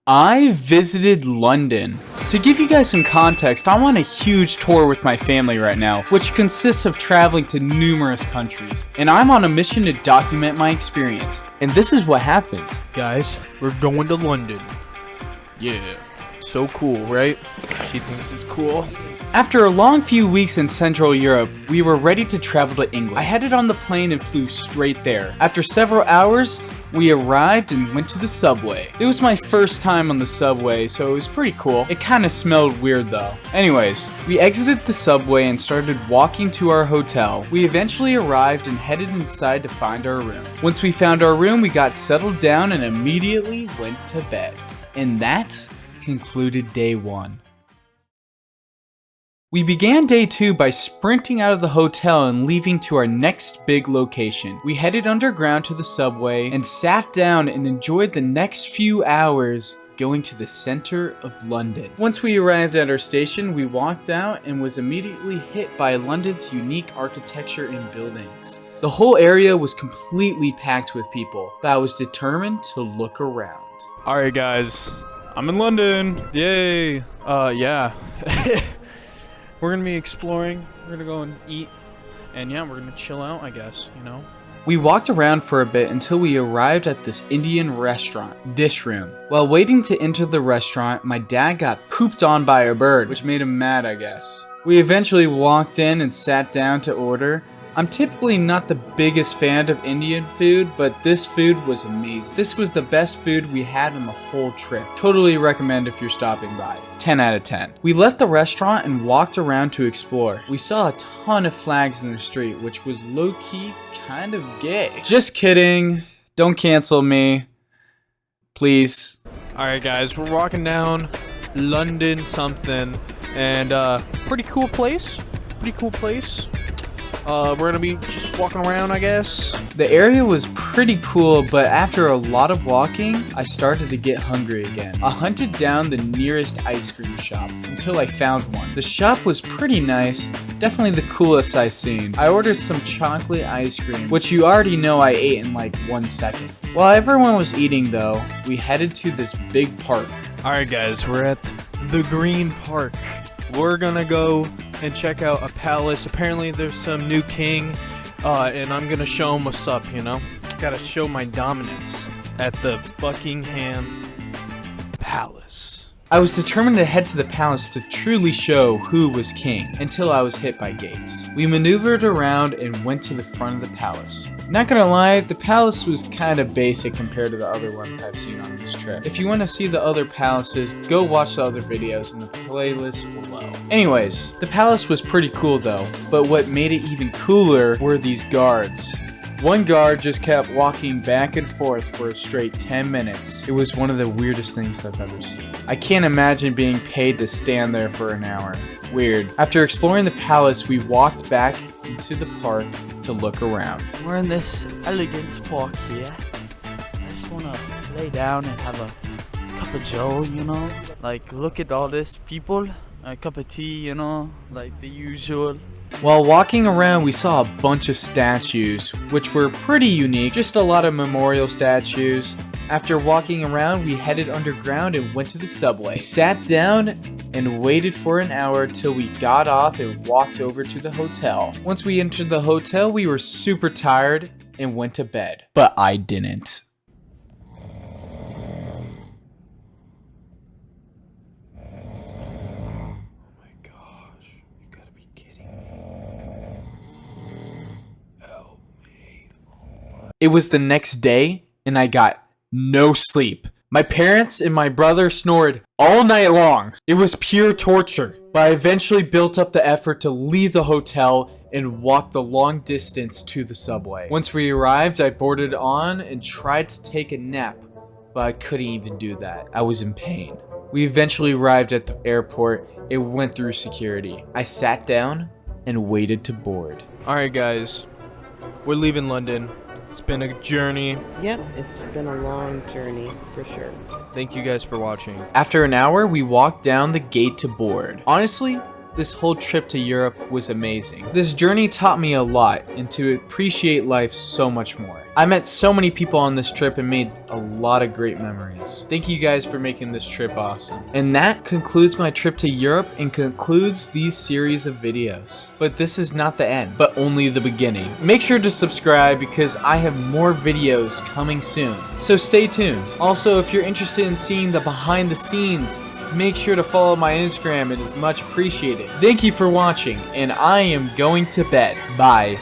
I visited London. To give you guys some context, I'm on a huge tour with my family right now, which consists of traveling to numerous countries. And I'm on a mission to document my experience. And this is what happened. Guys, we're going to London. Yeah, so cool, right? She thinks it's cool. After a long few weeks in Central Europe, we were ready to travel to England. I headed on the plane and flew straight there. After several hours, we arrived and went to the subway. It was my first time on the subway, so it was pretty cool. It kind of smelled weird though. Anyways, we exited the subway and started walking to our hotel. We eventually arrived and headed inside to find our room. Once we found our room, we got settled down and immediately went to bed. And that concluded day one. We began day 2 by sprinting out of the hotel and leaving to our next big location. We headed underground to the subway and sat down and enjoyed the next few hours going to the center of London. Once we arrived at our station, we walked out and was immediately hit by London's unique architecture and buildings. The whole area was completely packed with people, but I was determined to look around. Alright guys, I'm in London. Yay. Yeah. We're gonna be exploring, we're gonna go and eat, and yeah, we're gonna chill out, I guess, you know? We walked around for a bit until we arrived at this Indian restaurant, Dish Room. While waiting to enter the restaurant, my dad got pooped on by a bird, which made him mad, I guess. We eventually walked in and sat down to order. I'm typically not the biggest fan of Indian food, but this food was amazing. This was the best food we had on the whole trip. Totally recommend if you're stopping by. 10 out of 10. We left the restaurant and walked around to explore. We saw a ton of flags in the street, which was low-key kind of gay. Just kidding. Don't cancel me. Please. Alright guys, we're walking down London something, and pretty cool place. We're gonna be just walking around, I guess. The area was pretty cool, but after a lot of walking, I started to get hungry again. I hunted down the nearest ice cream shop until I found one. The shop was pretty nice, definitely the coolest I've seen. I ordered some chocolate ice cream, which you already know I ate in like 1 second. While everyone was eating though, we headed to this big park. Alright guys, we're at the Green Park. We're gonna go and check out a palace. Apparently there's some new king, and I'm gonna show him what's up, you know? Gotta show my dominance at the Buckingham Palace. I was determined to head to the palace to truly show who was king, until I was hit by gates. We maneuvered around and went to the front of the palace. Not gonna lie, the palace was kind of basic compared to the other ones I've seen on this trip. If you want to see the other palaces, go watch the other videos in the playlist below. Anyways, the palace was pretty cool though, but what made it even cooler were these guards. One guard just kept walking back and forth for a straight 10 minutes. It was one of the weirdest things I've ever seen. I can't imagine being paid to stand there for an hour. Weird. After exploring the palace, we walked back into the park to look around. We're in this elegant park here. I just want to lay down and have a cup of joe, you know? Like, look at all this people. A cup of tea, you know? Like the usual. While walking around, we saw a bunch of statues, which were pretty unique, just a lot of memorial statues. After walking around, we headed underground and went to the subway. We sat down and waited for an hour till we got off and walked over to the hotel. Once we entered the hotel, we were super tired and went to bed. But I didn't. It was the next day, and I got no sleep. My parents and my brother snored all night long. It was pure torture, but I eventually built up the effort to leave the hotel and walk the long distance to the subway. Once we arrived, I boarded on and tried to take a nap, but I couldn't even do that. I was in pain. We eventually arrived at the airport and went through security. I sat down and waited to board. Alright guys, we're leaving London. It's been a journey. Yep, it's been a long journey, for sure. Thank you guys for watching. After an hour, we walked down the gate to board. Honestly, This whole trip to Europe was amazing. This journey taught me a lot and to appreciate life so much more. I met so many people on this trip and made a lot of great memories. Thank you guys for making this trip awesome. And that concludes my trip to Europe and concludes these series of videos. But this is not the end, but only the beginning. Make sure to subscribe because I have more videos coming soon. So stay tuned. Also, if you're interested in seeing the behind the scenes, make sure to follow my Instagram. It is much appreciated. Thank you for watching, and I am going to bed. Bye.